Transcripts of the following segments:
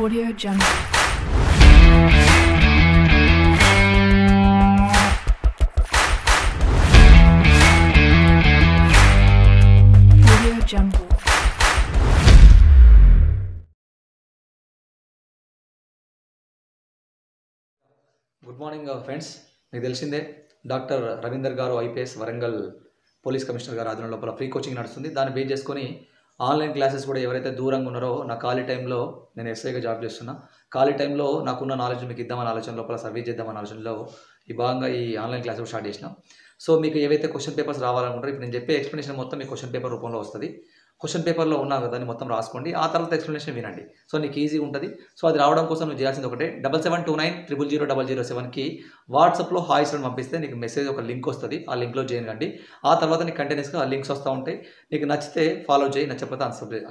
Audio Jungle. Audio Jungle. Good morning friends, మీకు తెలిసిందే doctor Ravinder గారు ఐపీఎస్ వరంగల్ పోలీస్ కమిషనర్ గారు ఆధ్వర్యం లోపల ఫ్రీ కోచింగ్ నడుస్తుంది. దాన్ని బేస్ చేసుకొని ఆన్లైన్ క్లాసెస్ కూడా ఎవరైతే దూరంగా ఉన్నారో, నా ఖాళీ టైంలో నేను ఎస్ఐగా జాబ్ చేస్తున్నా, ఖాళీ టైంలో నాకున్న నాలెడ్జ్ మీకు ఇద్దామని ఆలోచన లోపల సర్వీస్ చేద్దామని ఆలోచనలో ఈ భాగంగా ఈ ఆన్లైన్ క్లాస్ స్టార్ట్ చేసిన. సో మీకు ఏవైతే క్వశ్చన్ పేపర్స్ రావాలనుకుంటారో ఇప్పుడు నేను చెప్పే ఎక్స్ప్లెనేషన్ మొత్తం మీకు క్వశ్చన్ పేపర్ రూపంలో వస్తుంది. క్వశ్చన్ పేపర్లో ఉన్నా కదా దాన్ని మొత్తం రాసుకోండి, ఆ తర్వాత ఎక్స్ప్లెనేషన్ వినండి. సో నీకు ఈజీగా ఉంటుంది. సో అది రావడం కోసం నువ్వు చేయాల్సింది ఒకటే, 7729000007కి వాట్సాప్లో హాయ్స్ అని పంపిస్తే నీకు మెసేజ్ ఒక లింక్ వస్తుంది. ఆ లింక్లో జాయిన్ కండి. ఆ తర్వాత నీకు కంటిన్యూస్గా ఆ లింక్స్ వస్తూ ఉంటాయి. నీకు నచ్చితే ఫాలో చేయి, నచ్చకపోతే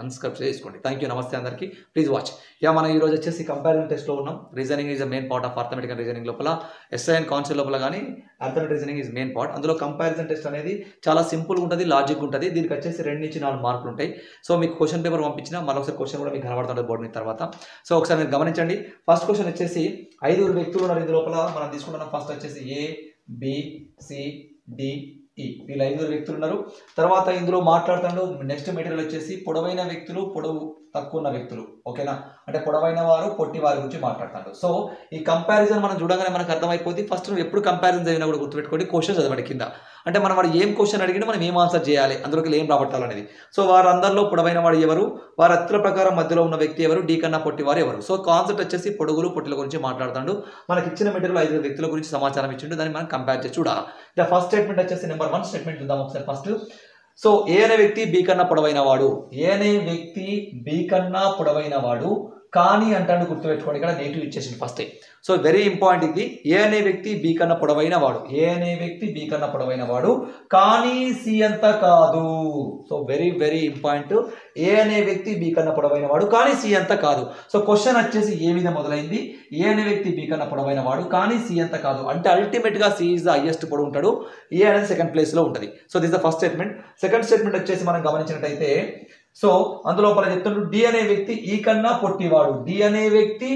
అన్స్క్రైబ్ చేసుకోండి. థ్యాంక్ యూ, నమస్తే అందరికీ. Please watch. మనం ఈరోజు వచ్చేసి కంపారిజన్ టెస్ట్లో ఉన్నాం. Reasoning is the main part of arithmetic and reasoning లోపల, ఎస్ఐ అండ్ కాన్సెప్ట్ లోపల కానీ arithmetic reasoning is main part. అందులో కంపారిజన్ టెస్ట్ అనేది చాలా సింపుల్గా ఉంటుంది, లాజిక్ ఉంటుంది. దీనికి వచ్చేసి 2 నుంచి 4 మార్కులు ఉంటాయి. సో మీకు క్వశ్చన్ పేపర్ పంపించిన మరొకసారి క్వశ్చన్ కూడా మీకు కనబడుతుంది బోర్డు మీద తర్వాత. సో ఒకసారి మీరు గమనించండి. ఫస్ట్ క్వశ్చన్ వచ్చేసి 5 వ్యక్తులు ఉన్నారు. ఇందు లోపల మనం తీసుకుంటున్నాం. ఫస్ట్ వచ్చేసి A, B, C, D, E. వీళ్ళు 5 వ్యక్తులు ఉన్నారు. తర్వాత ఇందులో మాట్లాడుతాడు. నెక్స్ట్ మెటీరియల్ వచ్చేసి పొడవైన వ్యక్తులు, పొడవు తక్కువ ఉన్న వ్యక్తులు. ఓకేనా, అంటే పొడవైన వారు, పొట్టి వారి గురించి మాట్లాడతాడు. సో ఈ కంపారిజన్ మనం చూడగానే మనకు అర్థమైపోతుంది. ఫస్ట్ నువ్వు ఎప్పుడు కంపారిజన్ చదివినా కూడా గుర్తుపెట్టుకోండి, క్వశ్చన్ చదవండి కింద. అంటే మనం వాడు ఏం క్వశ్చన్ అడిగినా మనం ఏం ఆన్సర్ చేయాలి, అందులోకి ఏం రాబట్టాలనేది. సో వారందరిలో పొడవైన వాడు ఎవరు, వారి అత్తుల ప్రకారం మధ్యలో ఉన్న వ్యక్తి ఎవరు, డీ కన్నా పొట్టి వారు ఎవరు. సో కాన్సెప్ట్ వచ్చేసి పొడుగులు పొట్టిల గురించి మాట్లాడుతాడు. మనకి ఇచ్చిన మెటీరియల్ 5 వ్యక్తుల గురించి సమాచారం ఇచ్చిండు, దాన్ని మనం కంపేర్ చేసి చూడాలి. ద ఫస్ట్ స్టేట్మెంట్ వచ్చేసి నెంబర్ 1 స్టేట్మెంట్ చూద్దాం ఒకసారి ఫస్ట్. సో ఏ అనే వ్యక్తి బి కన్నా పొడవైన వాడు, ఏ అనే వ్యక్తి బి కన్నా పొడవైన వాడు కానీ అంటాడు. గుర్తుపెట్టుకోండి, ఇక్కడ నెగిటివ్ ఇచ్చేసింది ఫస్ట్. సో వెరీ ఇంపార్టెంట్ ఇది. ఏ అనే వ్యక్తి బి కన్నా పొడవైన వాడు, ఏ అనే వ్యక్తి బి కన్నా పొడవైన వాడు కానీ సి అంత కాదు. So very very important. A అనే వ్యక్తి బి కన్నా పొడవైన వాడు కానీ సి అంత కాదు. సో క్వశ్చన్ వచ్చేసి ఏ మీద మొదలైంది, ఏ అనే వ్యక్తి బి కన్నా పొడవైన వాడు కానీ సి అంత కాదు అంటే అల్టిమేట్ గా సి ఇస్ ద హైయెస్ట్ పొడవు ఉంటాడు, ఏ అనేది సెకండ్ ప్లేస్ లో ఉంటుంది. So this the first statement. Second statement వచ్చేసి మనం గమనించినట్టయితే, సో అందులో చెప్తున్నాడు డి అనే వ్యక్తి ఈ కన్నా పొట్టివాడు, డి అనే వ్యక్తి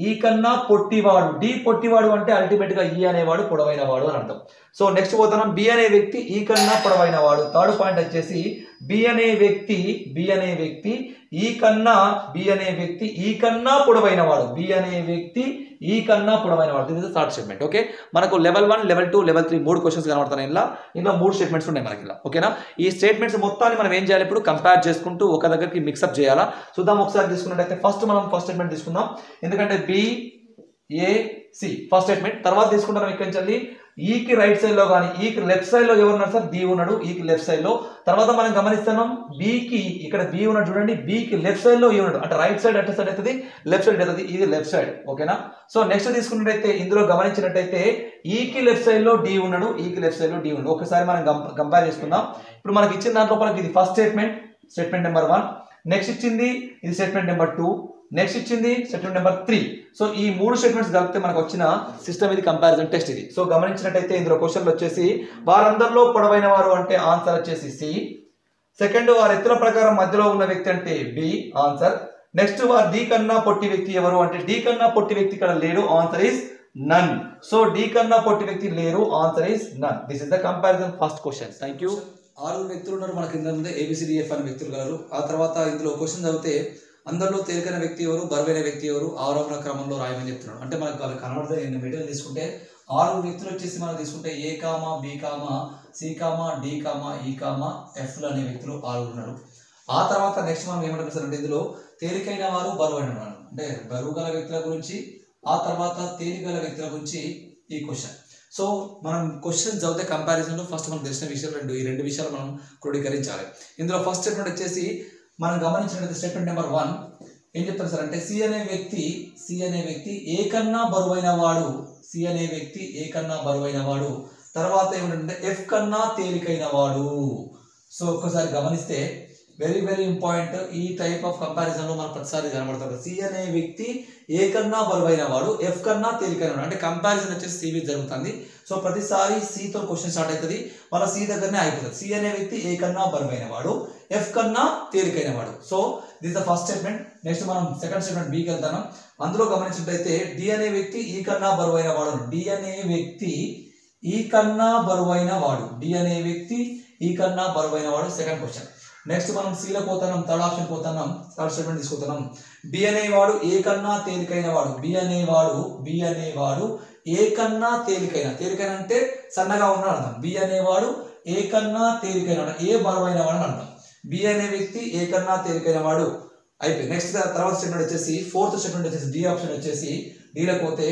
ఈ కన్నా పొట్టివాడు. డి పొట్టివాడు అంటే అల్టిమేట్ గా ఈ అనేవాడు పొడవైన వాడు అని అర్థం. సో నెక్స్ట్ పోతున్నాం, బి అనే వ్యక్తి ఈ కన్నా పొడవైన వాడు. థర్డ్ పాయింట్ వచ్చేసి బి అనే వ్యక్తి ఈ కన్నా పొడవైన వాడు, బి అనే వ్యక్తి ఈ కన్నా పొడవైన వాడు. This is third statement. Okay, మనకు లెవెల్ 1, లెవెల్ 2, లెవెల్ 3 3 క్వశ్చన్స్ కనబడుతున్నాయి. ఇందులో 3 స్టేట్మెంట్స్ ఉన్నాయి మనకి ఇలా. ఓకేనా, ఈ స్టేట్మెంట్స్ మొత్తాన్ని మనం ఏం చేయాలి ఇప్పుడు, కంపేర్ చేసుకుంటూ ఒక దగ్గరికి మిక్సప్ చేయాలా. చూద్దాం ఒకసారి తీసుకున్నట్టయితే ఫస్ట్ మనం ఫస్ట్ స్టేట్మెంట్ తీసుకుందాం. ఎందుకంటే B A C first statement. తర్వాత తీసుకుంటాం ఇక్కడి నుంచి ఈకి రైట్ సైడ్ లో కానీ ఈకి లెఫ్ట్ సైడ్ లో ఎవరున్నారు సార్, బి ఉన్నాడు ఈకి లెఫ్ట్ సైడ్ లో. తర్వాత మనం గమనిస్తున్నాం బికి ఇక్కడ బి ఉన్నాడు చూడండి, బికి లెఫ్ట్ సైడ్ లో ఈ ఉన్నాడు, అంటే రైట్ సైడ్ అటు సైడ్ అవుతుంది, లెఫ్ట్ సైడ్ అవుతుంది, ఇది లెఫ్ట్ సైడ్. ఓకేనా, సో నెక్స్ట్ తీసుకున్నట్టయితే ఇందులో గమనించినట్టయితే ఈకి లెఫ్ట్ సైడ్ లో డి ఉన్నాడు, ఈకి లెఫ్ట్ సైడ్ లో డి ఉన్నాడు. ఒకసారి మనం కంపేర్ చేసుకుందాం. ఇప్పుడు మనకి ఇచ్చిన దాంట్లో మనకి ఇది first statement, statement number 1. Next ఇచ్చింది ఇది స్టేట్మెంట్ నెంబర్ 2. నెక్స్ట్ ఇచ్చింది స్టేట్మెంట్ నెంబర్ 3. సో ఈ 3 స్టేట్మెంట్స్ కలిపితే మనకు వచ్చిన సిస్టమ్ ఇది, కంపారిజన్ టెస్ట్ ఇది. సో గమనించినట్టయితే ఇందులో క్వశ్చన్లు వచ్చేసి వారందరిలో పొడవైన వారు అంటే ఆన్సర్ వచ్చేసి సి. సెకండ్, వారి ఎత్తుల ప్రకారం మధ్యలో ఉన్న వ్యక్తి అంటే బి, ఆన్సర్. నెక్స్ట్, వారు డి కన్నా పొట్టి వ్యక్తి ఎవరు అంటే డి కన్నా పొట్టి వ్యక్తి ఇక్కడ లేడు, answer is none. So D కన్నా పొట్టి వ్యక్తి లేరు, answer is none. This is the comparison first question. Thank you. 6 వ్యక్తులు ఉన్నారు మనకి, ఇంత ముందే ABCDF అనే వ్యక్తులు కలరు. ఆ తర్వాత ఇందులో క్వశ్చన్ చదివితే అందరిలో తేలికైన వ్యక్తి ఎవరు, బరువైన వ్యక్తి ఎవరు, ఆరోహణ క్రమంలో రాయమని చెప్తున్నాడు. అంటే మనకు వాళ్ళు కనబడితే మెటీరియల్ తీసుకుంటే 6 వ్యక్తులు వచ్చేసి మనం తీసుకుంటే A comma B comma C comma D comma E comma ఎఫ్లు అనే వ్యక్తులు 6 ఉన్నారు. ఆ తర్వాత నెక్స్ట్ మనం ఏమంటారు అంటే ఇందులో తేలికైన వారు, బరువైన వారు అంటే బరువు గల వ్యక్తుల గురించి, ఆ తర్వాత తేలికగల వ్యక్తుల గురించి ఈ క్వశ్చన్. సో మనం క్వశ్చన్ చదివితే కంపారిజన్లో ఫస్ట్ మనకు తెలిసిన విషయాలు ఈ రెండు విషయాలు మనం క్రోడీకరించాలి. ఇందులో ఫస్ట్ స్టేట్మెంట్ వచ్చేసి మనం గమనించినట్లయితే స్టేట్మెంట్ నెంబర్ 1 ఏం చెప్తారు సార్ అంటే సి అనే వ్యక్తి ఏ కన్నా బరువైన వాడు, సి అనే వ్యక్తి ఏ కన్నా బరువైన వాడు. తర్వాత ఏమిటంటే ఎఫ్ కన్నా తేలికైన వాడు. సో ఒక్కసారి గమనిస్తే వెరీ వెరీ ఇంపార్టెంట్. ఈ టైప్ ఆఫ్ కంపారిజన్ లో మనకు ప్రతిసారి కనబడతాడు. సి అనే వ్యక్తి ఏ కన్నా బరువైన వాడు, ఎఫ్ కన్నా తేలికైన వాడు. అంటే కంపారిజన్ వచ్చేసి సి మీద జరుగుతుంది. సో ప్రతిసారి సితో క్వశ్చన్ స్టార్ట్ అవుతుంది, మన సి దగ్గరనే అయిపోతుంది. సి అనే వ్యక్తి ఏ కన్నా బరువైన వాడు, ఎఫ్ కన్నా తేలికైన వాడు. So this the first statement. Next మనం సెకండ్ స్టేట్మెంట్ బికి వెళ్తాం. అందులో గమనించినట్లయితే డి అనే వ్యక్తి ఈ కన్నా బరువైన వాడు. డి అనే వ్యక్తి ఈ కన్నా బరువైన వాడు. డి అనే వ్యక్తి ఈ కన్నా బరువైన వాడు. Second question. నెక్స్ట్ మనం సీలో పోతున్నాం, థర్డ్ ఆప్షన్ పోతున్నాం, థర్డ్ స్టేట్మెంట్ తీసుకుతున్నాం. బి అనేవాడు ఏ కన్నా తేలికైన వాడు. బి అనేవాడు ఏ కన్నా తేలికైన అంటే సన్నగా ఉన్నాడు అర్థం. బి అనేవాడు ఏ కన్నా తేలికైన వాడు, ఏ బరువైన వాడు అని అర్థం. బి అనే వ్యక్తి ఏ కన్నా తేలికైన వాడు అయిపోయి. నెక్స్ట్ తర్వాత స్టేట్మెంట్ వచ్చేసి ఫోర్త్ స్టేట్మెంట్ వచ్చేసి డి ఆప్షన్ వచ్చేసి డీలో పోతే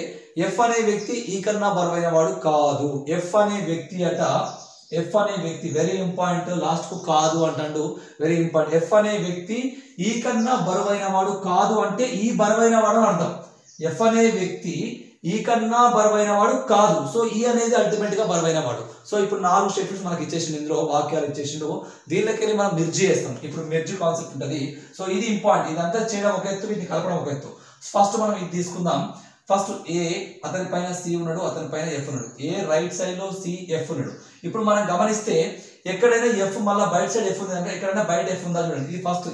ఎఫ్ అనే వ్యక్తి ఈ కన్నా బరువైన వాడు కాదు. ఎఫ్ అనే వ్యక్తి వెరీ ఇంపార్టెంట్, లాస్ట్ కు కాదు అంటాడు, వెరీ ఇంపార్టెంట్. ఎఫ్ అనే వ్యక్తి ఈ కన్నా బరువైన వాడు కాదు అంటే ఈ బరువైన వాడు అని అర్థం. ఎఫ్ అనే వ్యక్తి ఈ కన్నా బరువైన వాడు కాదు. సో ఈ అనేది అల్టిమేట్ గా బరువైన వాడు. సో ఇప్పుడు 4 స్టేట్మెంట్స్ మనకి ఇచ్చేసిండు, ఇందులో వాక్యాలు ఇచ్చేసిండు. దీనిలోకి మనం మెర్జ్ చేస్తాం. ఇప్పుడు మెర్జ్ కాన్సెప్ట్ ఉంటుంది. సో ఇది ఇంపార్టెంట్. ఇదంతా చేయడం ఒక ఎత్తు, ఇది కలపడం ఒక ఎత్తు. ఫస్ట్ మనం ఇది తీసుకుందాం. ఫస్ట్ ఏ అతని పైన సి ఉన్నాడు, అతని పైన ఎఫ్ ఉన్నాడు. ఏ రైట్ సైడ్ లో సి ఎఫ్ ఉన్నాడు. ఇప్పుడు మనం గమనిస్తే ఎక్కడైనా ఎఫ్ మళ్ళీ బయట సైడ్ ఎఫ్ ఉంది అంటే ఎక్కడైనా బయట ఎఫ్ ఉందా చూడండి. ఇది ఫస్ట్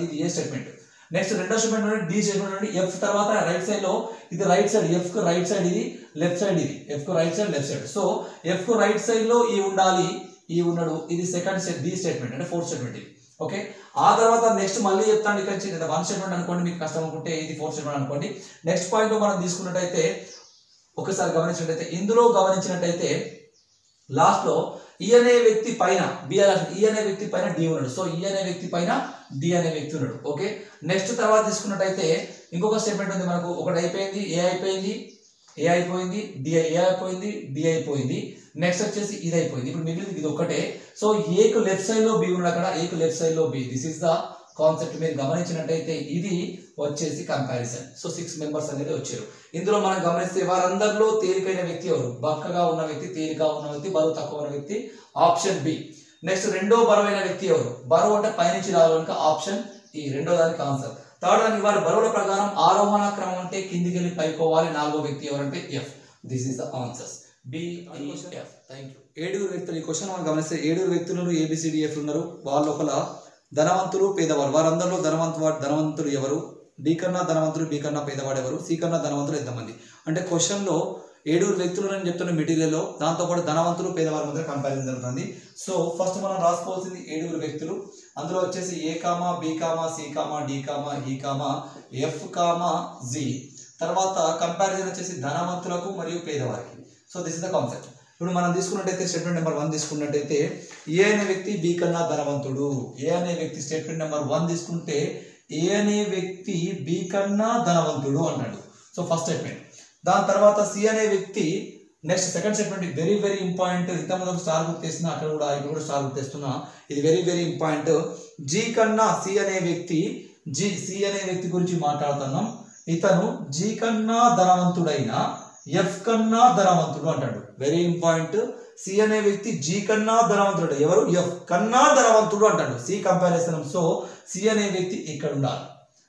ఇది ఏ స్టేట్మెంట్. నెక్స్ట్ రెండో స్టేట్మెంట్ డి స్టేట్మెంట్. ఎఫ్ తర్వాత రైట్ సైడ్ లో ఇది రైట్ సైడ్, ఎఫ్ కు రైట్ సైడ్ ఇది, లెఫ్ట్ సైడ్ ఇది, ఎఫ్ కు right side left side. So F కు రైట్ సైడ్ లో ఈ ఉండాలి, ఈ ఉన్నాడు. ఇది సెకండ్ డి స్టేట్మెంట్ అంటే ఫోర్త్ స్టేట్మెంట్ ఇది. ఓకే, ఆ తర్వాత నెక్స్ట్ మళ్ళీ చెప్తాను. ఇక్కడ నుంచి 1 స్టేట్మెంట్ అనుకోండి, మీకు కష్టం అనుకుంటే ఇది 4th స్టేట్మెంట్ అనుకోండి. నెక్స్ట్ పాయింట్ లో మనం తీసుకున్నట్టయితే ఒకసారి గమనించినట్టయితే ఇందులో గమనించినట్టయితే లాస్ట్ లో ఈ అనే వ్యక్తి పైన ఈ అనే వ్యక్తి పైన డి ఉన్నాడు. సో ఈ అనే వ్యక్తి పైన డి అనే వ్యక్తి ఉన్నాడు. ఓకే, నెక్స్ట్ తర్వాత తీసుకున్నట్టయితే ఇంకొక స్టేట్మెంట్ ఉంది మనకు. ఒకటి అయిపోయింది, ఏ అయిపోయింది, డి అయిపోయింది. నెక్స్ట్ వచ్చేసి ఇది అయిపోయింది. ఇప్పుడు మిగిలింది ఇది ఒకటే. సో ఏ కు లెఫ్ట్ సైడ్ లో బి ఉన్నాడు, అక్కడ ఏ కు లెఫ్ట్ సైడ్ లో B. This is the concept. మీరు గమనించినట్టయితే ఇది వచ్చేసి కంపారిజన్. సో 6 మెంబర్స్ అనేది వచ్చారు. ఇందులో మనం గమనిస్తే వారందరిలో తేలికైన వ్యక్తి ఎవరు? బక్కగా ఉన్న వ్యక్తి, తేలికగా ఉన్న వ్యక్తి, బరువు తక్కువ ఉన్న వ్యక్తి, ఆప్షన్ బి. నెక్స్ట్ రెండో బరువైన వ్యక్తి ఎవరు? బరువు అంటే పైనుంచి రావాలి కనుక ఆప్షన్ ఈ, రెండో దానికి ఆన్సర్. థర్డ్ దానికి వారి బరువుల ప్రకారం ఆరోహణ క్రమం అంటే కిందికి వెళ్ళి పైకోవాలి. 4వ వ్యక్తి ఎవరంటే F. This is the answers B, F. Thank you. 7 వ్యక్తులు. ఈ క్వశ్చన్ మనం గమనిస్తే 7 వ్యక్తులు ఏబిసిడిఎఫ్ ఉన్నారు. వాళ్ళ లోపల ధనవంతులు, పేదవారు. వారందరిలో ధనవంతులు ఎవరు? డి కన్నా ధనవంతులు, బి కన్నా పేదవాడు ఎవరు? సి కన్నా ధనవంతులు ఎంతమంది? అంటే క్వశ్చన్ లో 7 వ్యక్తులు అని చెప్తున్న మెటీరియల్లో దాంతోపాటు ధనవంతులు, పేదవారి మధ్య కంపారిజన్ జరుగుతుంది. సో ఫస్ట్ మనం రాసుకోవాల్సింది 7 వ్యక్తులు. అందులో వచ్చేసి A comma, B comma, C comma, D comma, E comma, F comma, G. తర్వాత కంపారిజన్ వచ్చేసి ధనవంతులకు మరియు పేదవారికి. So this is the concept. ఇప్పుడు మనం తీసుకున్నట్టయితే స్టేట్మెంట్ నెంబర్ 1 తీసుకున్నట్టయితే ఏ అనే వ్యక్తి బి కన్నా ధనవంతుడు. ఏ అనే వ్యక్తి స్టేట్మెంట్ నెంబర్ 1 తీసుకుంటే ఏ అనే వ్యక్తి బి కన్నా ధనవంతుడు అన్నాడు. So first statement. దాని తర్వాత సి అనే వ్యక్తి next second statement very very important. ఇంతకుముందు స్టార్ గుర్తేస్తున్నా, అక్కడ కూడా ఇక్కడ కూడా స్టార్ గుర్తేస్తున్నా. ఇది వెరీ వెరీ ఇంపార్టెంట్. జి కన్నా సి అనే వ్యక్తి గురించి మాట్లాడుతున్నాం. ఇతను జి కన్నా ధనవంతుడైన ఎఫ్ కన్నా ధనవంతుడు అంటాడు. Very important. సి అనే వ్యక్తి జి కన్నా ధనవంతుడు, ఎవరు? ఎఫ్ కన్నా ధనవంతుడు అంటాడు. C comparison. సో సి అనే వ్యక్తి ఇక్కడ ఉండాలి.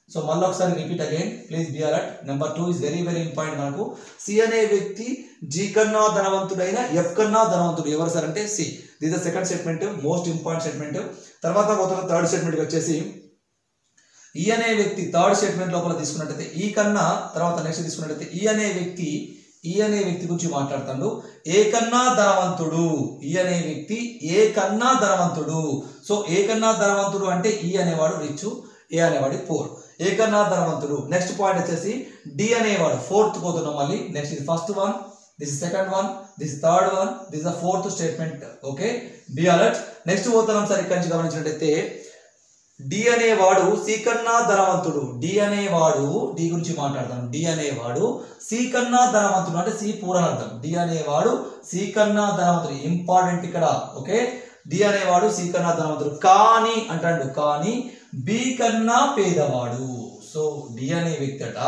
సో మళ్ళీ ఒకసారి repeat again, please be alert. Number 2 is very very important. మనకు సి అనే వ్యక్తి జి కన్నా ధనవంతుడైన ఎఫ్ కన్నా ధనవంతుడు ఎవరు సార్ అంటే C. This the second statement, most important statement. తర్వాత థర్డ్ స్టేట్మెంట్ వచ్చేసి ఈ అనే వ్యక్తి థర్డ్ స్టేట్మెంట్ లోపల తీసుకున్నట్టయితే ఈ కన్నా, తర్వాత నెక్స్ట్ తీసుకున్నట్టయితే ఈ అనే వ్యక్తి గురించి మాట్లాడుతాడు. ఏ కన్నా ధనవంతుడు. ఈ అనే వ్యక్తి ఏ కన్నా ధనవంతుడు. సో ఏ కన్నా ధనవంతుడు అంటే ఈ అనేవాడు రిచ్, ఏ అనేవాడు పూర్. ఏ కన్నా ధనవంతుడు. నెక్స్ట్ పాయింట్ వచ్చేసి డి అనేవాడు. 4th పోతున్నాం మళ్ళీ. నెక్స్ట్ ఇది first one, this is second one, this is third one, this is the 4th statement. Okay, be alert. Next పోతున్నాం సార్ ఇక్కడ నుంచి గమనించినట్టయితే డి అనేవాడు సి కన్నా ధనవంతుడు. డి గురించి మాట్లాడతాం. డి అనేవాడు సి కన్నా ధనవంతుడు అంటే సి పూర్ అని అర్థం. డి అనేవాడు సి కన్నా ధనవంతుడు, ఇంపార్టెంట్ ఇక్కడ. ఓకే, డి అనేవాడు సి కన్నా ధనవంతుడు కానీ అంటాడు, కానీ బి కన్నా పేదవాడు. సో డి అనే వ్యక్తి అట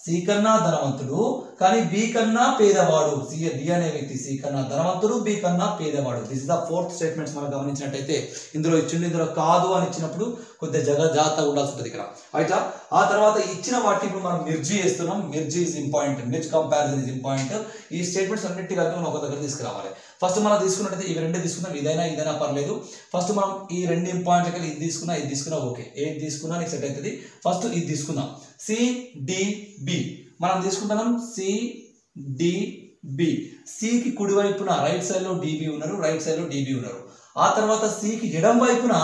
సి కన్నా ధనవంతుడు కానీ బి కన్నా పేదవాడు. డి అనే వ్యక్తి సి కన్నా ధనవంతుడు, బి కన్నా పేదవాడు. This is the fourth statements మనం గమనించినట్టయితే ఇందులో ఇచ్చింది, ఇందులో కాదు అని ఇచ్చినప్పుడు కొద్దిగా జాగ్రత్తగా ఉండాల్సి ఉంటుంది ఇక్కడ. అయితే ఆ తర్వాత ఇచ్చిన వాటిని ఇప్పుడు మనం మిర్జీ చేస్తున్నాం. Merge is important, merge comparison is important. ఈ స్టేట్మెంట్స్ అన్నిటి కలిపి మనం ఒక దగ్గర తీసుకురావాలి. ఫస్ట్ మనం తీసుకున్నట్టయితే ఇవి రెండే తీసుకున్నాం, ఇదైనా పర్లేదు. ఫస్ట్ మనం ఈ రెండు ఇంపార్టెంట్ కలిసి ఇది తీసుకున్నా ఓకే, ఏది తీసుకున్నా నీకు సెట్ అవుతుంది. ఫస్ట్ ఇది తీసుకుందాం, సిడిబి మనం తీసుకుంటున్నాం. సిడిబి, సికి కుడి వైపున రైట్ సైడ్ లో డిబి ఉన్నారు, రైట్ సైడ్ లో డిబి ఉన్నారు. ఆ తర్వాత సికి ఎడం వైపున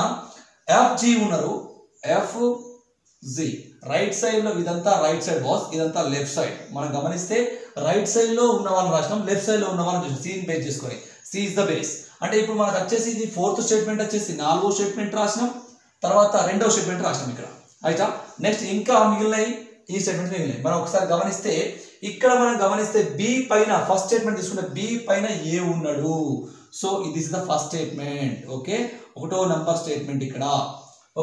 ఎఫ్జి ఉన్నారు, ఎఫ్జి రైట్ సైడ్ లో. ఇదంతా రైట్ సైడ్ బాస్, ఇదంతా లెఫ్ట్ సైడ్. మనం గమనిస్తే రైట్ సైడ్ లో ఉన్న వాళ్ళని రాసినాం, లెఫ్ట్ సైడ్ లో ఉన్న వాళ్ళని చూసాం. సిని బేస్ చేసుకొని, సి ఇస్ ద బేస్. అంటే ఇప్పుడు మనకు వచ్చేసి ఇది ఫోర్త్ స్టేట్మెంట్ వచ్చేసి 4వ స్టేట్మెంట్ రాసినాం, తర్వాత 2వ స్టేట్మెంట్ రాసినాం ఇక్కడ. అయితే నెక్స్ట్ ఇంకా మిగిలినవి ఈ స్టేట్మెంట్ మిగిలినాయి. మనం ఒకసారి గమనిస్తే ఇక్కడ మనం గమనిస్తే బి పైన ఫస్ట్ స్టేట్మెంట్ తీసుకుంటే బి పైన ఏ ఉన్నాడు. So this is the first statement. Okay, 1వ నంబర్ స్టేట్మెంట్ ఇక్కడ.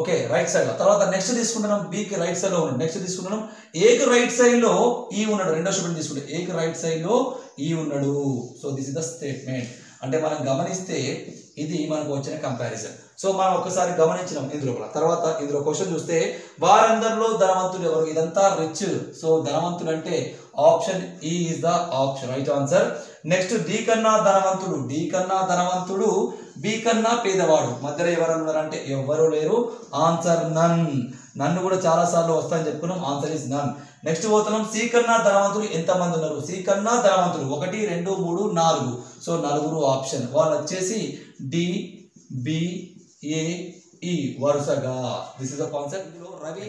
ఓకే, రైట్ సైడ్ లో. తర్వాత నెక్స్ట్ తీసుకుంటున్నాం, బికి రైట్ సైడ్ లో ఉన్నాడు. నెక్స్ట్ తీసుకుంటున్నాం ఏకి రైట్ సైడ్ లో ఈ ఉన్నాడు. 2వ స్టేట్మెంట్ తీసుకుంటే ఏకి రైట్ సైడ్ లో ఈ ఉన్నాడు. So this is the statement. అంటే మనం గమనిస్తే ఇది మనకు వచ్చిన కంపారిజన్. సో మనం ఒకసారి గమనించినాం ఇందులో. తర్వాత ఇందులో క్వశ్చన్ చూస్తే వారందరిలో ధనవంతుడు ఎవరు? ఇదంతా రిచ్. సో ధనవంతుడు అంటే option E is the option right answer. Next D కన్నా ధనవంతుడు, డి కన్నా ధనవంతుడు, బి కన్నా పేదవాడు. మధ్యలో ఎవరు ఉన్నారంటే ఎవరు లేరు. Answer none. నన్ను కూడా చాలా సార్లు వస్తాయని చెప్పుకున్నాం. Answer is none. నెక్స్ట్ పోతున్నాం, సి కన్నా ధనవంతులు ఎంతమంది ఉన్నారు? సి కన్నా ధనవంతులు 1 2 3 4. So 4 option. వాళ్ళు వచ్చేసి డి బి ఏ ఈ వరుసగా. This is the concept. Ravi,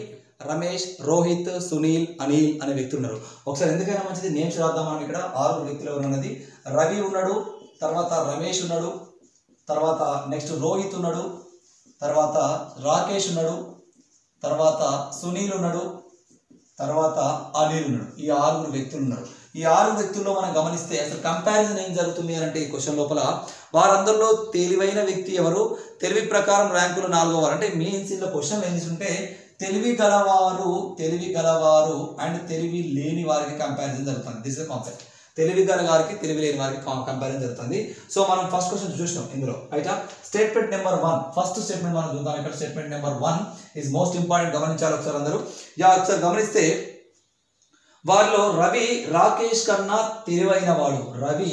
Ramesh, Rohit, Sunil, Anil అనే వ్యక్తులు ఉన్నారు. ఒకసారి ఎందుకైనా మంచిది నేమ్స్ రాద్దాం. మనం ఇక్కడ 6 వ్యక్తులు ఎవరు ఉన్నది. రవి ఉన్నాడు, తర్వాత రమేష్ ఉన్నాడు, తర్వాత నెక్స్ట్ రోహిత్ ఉన్నాడు, తర్వాత రాకేష్ ఉన్నాడు, తర్వాత సునీల్ ఉన్నాడు, తర్వాత అనిల్ ఉన్నాడు. ఈ 6 వ్యక్తులు ఉన్నారు. ఈ 6 వ్యక్తుల్లో మనం గమనిస్తే అసలు కంపారిజన్ ఏం జరుగుతుంది అని అంటే ఈ క్వశ్చన్ లోపల వారందరిలో తెలివైన వ్యక్తి ఎవరు? తెలివి ప్రకారం ర్యాంకులు 4వ వారు. అంటే మీన్స్ ఇందులో క్వశ్చన్ ఏం తీసుకుంటే తెలివి గలవారు అండ్ తెలివి లేని వారికి కంపారిజన్ జరుగుతుంది. This is concept. తెలివి గల వారికి తెలివి లేని వారికి కంపారిజన్ జరుగుతుంది. సో మనం ఫస్ట్ క్వశ్చన్ చూసినాం ఇందులో. అయితే స్టేట్మెంట్ నెంబర్ 1 ఫస్ట్ స్టేట్మెంట్ మనం చూద్దాం. ఇక్కడ statement number 1 is most important. గమనించాలి ఒకసారి అందరూ. ఒకసారి గమనిస్తే వారిలో రవి రాకేష్ కన్నా తెలివైన వాడు. రవి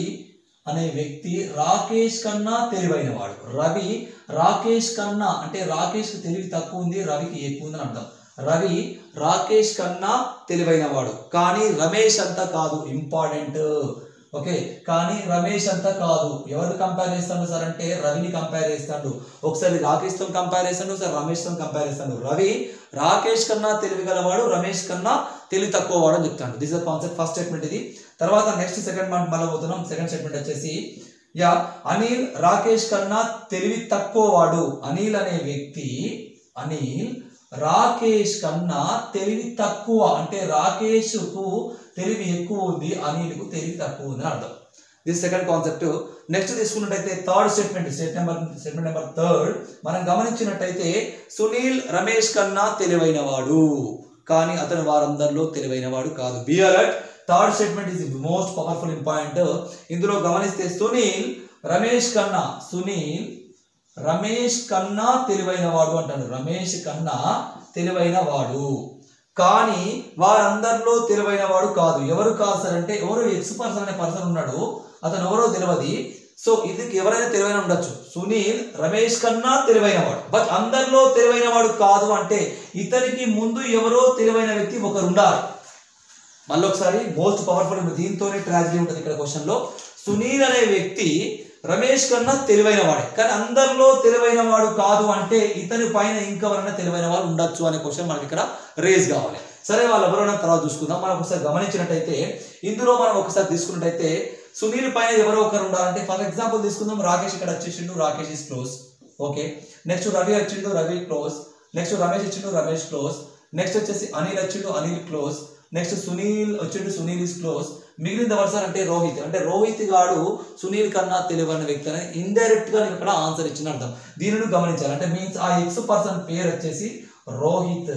అనే వ్యక్తి రాకేష్ కన్నా తెలివైన వాడు. రవి రాకేష్ కన్నా అంటే రాకేష్ కి తెలివి తక్కువ ఉంది, రవికి ఎక్కువ ఉంది అని అర్థం. రవి రాకేష్ కన్నా తెలివైన వాడు, కానీ రమేష్ అంతా కాదు. ఇంపార్టెంట్. ఓకే, కానీ రమేష్ అంతా కాదు. ఎవరు కంపేర్ చేస్తాడు సార్ అంటే రవిని కంపేర్ చేస్తాడు. ఒకసారి రాకేష్ తో కంపేర్ చేస్తాడు, ఒకసారి రమేష్ తో కంపేర్ చేస్తాడు. రవి రాకేష్ కన్నా తెలివి గలవాడు, రమేష్ కన్నా తెలివి తక్కువ వాడు అని చెప్తాడు. This is concept. First statement ఇది. తర్వాత నెక్స్ట్ సెకండ్ మళ్ళీ పోతున్నాం. సెకండ్ స్టేట్మెంట్ వచ్చేసి అనిల్ రాకేష్ కన్నా తెలివి తక్కువ వాడు. అనిల్ అనే వ్యక్తి రాకేష్ కన్నా తెలివి తక్కువ అంటే రాకేష్ కు తెలివి ఎక్కువ ఉంది, అనిల్కు తెలివి తక్కువ ఉంది అని అర్థం. This second concept. నెక్స్ట్ తీసుకున్నట్టయితే థర్డ్ స్టేట్మెంట్ నెంబర్ 3 మనం గమనించినట్టయితే సునీల్ రమేష్ కన్నా తెలివైన వాడు, కానీ అతను వారందరిలో తెలివైన వాడు కాదు. Be alert. Third statement is most powerful important. ఇందులో గమనిస్తే సునీల్ రమేష్ కన్నా తెలివైన వాడు అంటాడు. రమేష్ కన్నా తెలివైన వాడు, కానీ వారందరిలో తెలివైన వాడు కాదు. ఎవరు కాదు సార్ అంటే ఎవరు ఎక్స్ పర్సన్ అనే పర్సన్ ఉన్నాడు, అతను ఎవరో తెలియదు. సో ఇది ఎవరైనా తెలివైన ఉండొచ్చు. సునీల్ రమేష్ కన్నా తెలివైన వాడు, బట్ అందరిలో తెలివైన వాడు కాదు అంటే ఇతనికి ముందు ఎవరో తెలివైన వ్యక్తి ఒకరు ఉండాలి. మళ్ళీ ఒకసారి మోస్ట్ పవర్ఫుల్. దీంతోనే ట్రాజడీ ఉంటుంది ఇక్కడ క్వశ్చన్ లో. సునీల్ అనే వ్యక్తి రమేష్ కన్నా తెలివైన వాడే, కానీ అందరిలో తెలివైన వాడు కాదు అంటే ఇతని పైన ఇంకెవరైనా తెలివైన వాళ్ళు ఉండొచ్చు అనే క్వశ్చన్ మనకి ఇక్కడ రేజ్ కావాలి. సరే, వాళ్ళు ఎవరైనా తర్వాత చూసుకుందాం. మనం ఒకసారి గమనించినట్టయితే ఇందులో మనం ఒకసారి తీసుకున్నట్టయితే సునీల్ పైన ఎవరో ఒకరు ఉండాలంటే ఫర్ ఎగ్జాంపుల్ తీసుకుందాం. రాకేష్ ఇక్కడ వచ్చేసిండు, Rakesh is close. Okay, next Ravi వచ్చిండు, రవి క్లోజ్. నెక్స్ట్ రమేష్ వచ్చిండు, రమేష్ క్లోజ్. నెక్స్ట్ వచ్చేసి అనిల్ వచ్చిండు, అనిల్ క్లోజ్. నెక్స్ట్ సునీల్ వచ్చిండు, సునీల్ ఇస్ క్లోజ్. మిగిలింది ఎవరు సార్ అంటే రోహిత్. అంటే రోహిత్ గాడు సునీల్ కన్నా తెలివైన వ్యక్తి అని ఇండైరెక్ట్ గా ఇక్కడ ఆన్సర్ ఇచ్చిన అర్థం. దీనిని గమనించాలి. అంటే మీన్స్ ఆ ఎక్స్ పర్సన్ పేరు వచ్చేసి రోహిత్.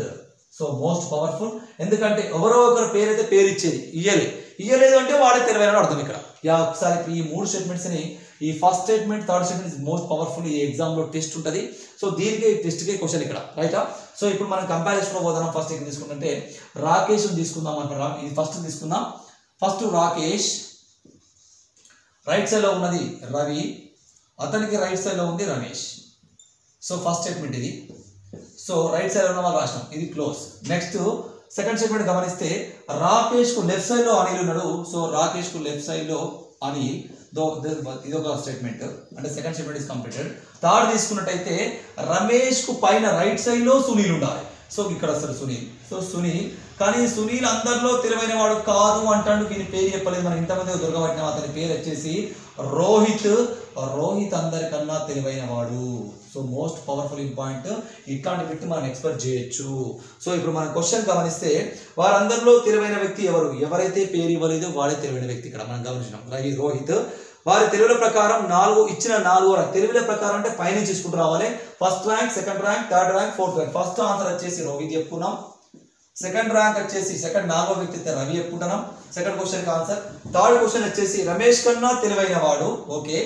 సో మోస్ట్ పవర్ఫుల్, ఎందుకంటే ఎవరో ఒకరు పేరు అయితే పేరు ఇచ్చేది, ఇయ్యలేదు అంటే వాడే తెలివైన అర్థం ఇక్కడ. ఒకసారి ఈ 3 స్టేట్మెంట్స్ని, ఈ first statement third statement is most powerful. ఈ ఎగ్జామ్లో టెస్ట్ ఉంటుంది. సో దీనికి టెస్ట్కే క్వశ్చన్ ఇక్కడ, రైటా. సో ఇప్పుడు మనం కంపారిజన్లో పోదాం. ఫస్ట్ ఇక్కడ తీసుకుంటే రాకేష్ తీసుకుందాం అనుకున్నాం. ఇది ఫస్ట్ తీసుకుందాం. ఫస్ట్ రాకేష్ రైట్ సైడ్లో ఉన్నది రవి, అతనికి రైట్ సైడ్లో ఉంది రమేష్. సో ఫస్ట్ స్టేట్మెంట్ ఇది. సో రైట్ సైడ్ ఉన్న వాళ్ళు రాసినాం, ఇది క్లోజ్. నెక్స్ట్ సెకండ్ స్టేట్మెంట్ గమనిస్తే రాకేష్కు లెఫ్ట్ సైడ్లో అనిల్ ఉన్నాడు. సో రాకేష్కు లెఫ్ట్ సైడ్లో అనిల్, ఇది ఒక స్టేట్మెంట్, అంటే second statement is completed. Third తీసుకున్నట్టయితే రమేష్కు పైన రైట్ సైడ్లో సునీల్ ఉండాలి. సో ఇక్కడ వస్తాడు సునీల్. సో సునీల్, కానీ సునీల్ అందరిలో తెలివైన వాడు కాదు అంటాడు. వీని పేరు చెప్పలేదు, మనం ఇంతమంది దొరకబట్టినాం. అతని పేరు వచ్చేసి రోహిత్. రోహిత్ అందరికన్నా తెలివైన వాడు. So most powerful point. ఇట్లాంటి వ్యక్తి మనం ఎక్స్పెక్ట్ చేయొచ్చు. సో ఇప్పుడు మన క్వశ్చన్ గమనిస్తే వారందరిలో తెలివైన వ్యక్తి ఎవరు? ఎవరైతే పేరు ఇవ్వలేదో వాడే తెలివైన వ్యక్తి. ఇక్కడ మనం గమనించినాం రోహిత్. వారి తెలివిల ప్రకారం ఇచ్చిన 4 తెలివిల ప్రకారం అంటే పైన చూసుకుంటూ రావాలి. First rank, second rank, third rank, fourth rank. First answer వచ్చేసి రోహిత్ చెప్పుకున్నాం. సెకండ్ ర్యాంక్ వచ్చేసి సెకండ్ 4వ వ్యక్తి అయితే రవి చెప్పుకుంటున్నాం. Second question answer. Third question వచ్చేసి రమేష్ కన్నా తెలివైన వాడు. ఓకే.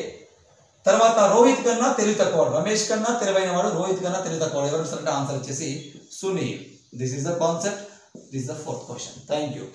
తర్వాత రోహిత్ కన్నా తెలివి తక్కువవాడు. రమేష్ కన్నా తెలివైన వాడు, రోహిత్ కన్నా తెలివి తక్కువవాడు. ఎవరు అంటే ఆన్సర్ వచ్చేసి Sunil. This is the concept. This is the 4th question. Thank you.